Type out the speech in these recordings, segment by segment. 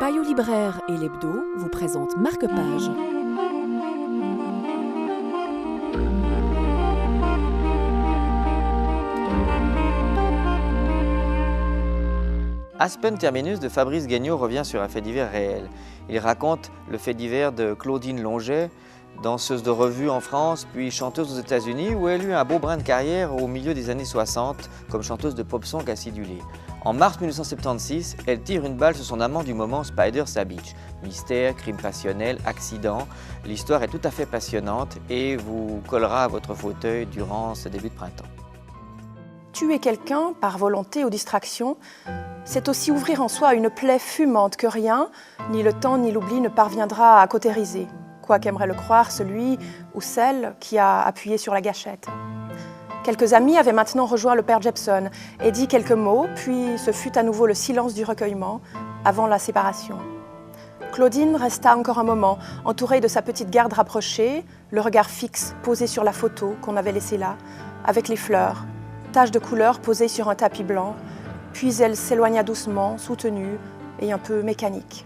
Payot libraire et l'Hebdo vous présentent Marque-Page. Aspen Terminus de Fabrice Guegnaud revient sur un fait divers réel. Il raconte le fait divers de Claudine Longet, danseuse de revue en France, puis chanteuse aux États-Unis, où elle eut un beau brin de carrière au milieu des années 60 comme chanteuse de pop-song acidulée. En mars 1976, elle tire une balle sur son amant du moment, Spider Savage. Mystère, crime passionnel, accident, l'histoire est tout à fait passionnante et vous collera à votre fauteuil durant ce début de printemps. Tuer quelqu'un par volonté ou distraction, c'est aussi ouvrir en soi une plaie fumante que rien, ni le temps ni l'oubli ne parviendra à cautériser, quoi qu'aimerait le croire celui ou celle qui a appuyé sur la gâchette. Quelques amis avaient maintenant rejoint le père Jepson et dit quelques mots, puis ce fut à nouveau le silence du recueillement avant la séparation. Claudine resta encore un moment, entourée de sa petite garde rapprochée, le regard fixe posé sur la photo qu'on avait laissée là, avec les fleurs, taches de couleur posées sur un tapis blanc, puis elle s'éloigna doucement, soutenue et un peu mécanique.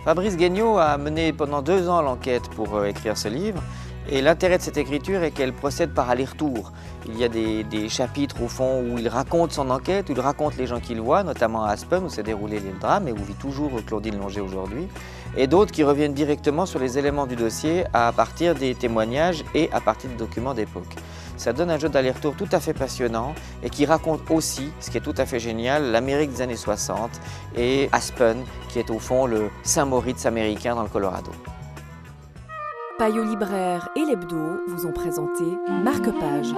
Fabrice Guegnaud a mené pendant 2 ans l'enquête pour écrire ce livre. Et l'intérêt de cette écriture est qu'elle procède par aller-retour. Il y a des chapitres au fond où il raconte son enquête, où il raconte les gens qu'il voit, notamment à Aspen où s'est déroulé le drame et où vit toujours Claudine Longet aujourd'hui. Et d'autres qui reviennent directement sur les éléments du dossier à partir des témoignages et à partir des documents d'époque. Ça donne un jeu d'aller-retour tout à fait passionnant et qui raconte aussi, ce qui est tout à fait génial, l'Amérique des années 60 et Aspen qui est au fond le Saint-Moritz américain dans le Colorado. Payot libraire et l'Hebdo vous ont présenté Marque-Page.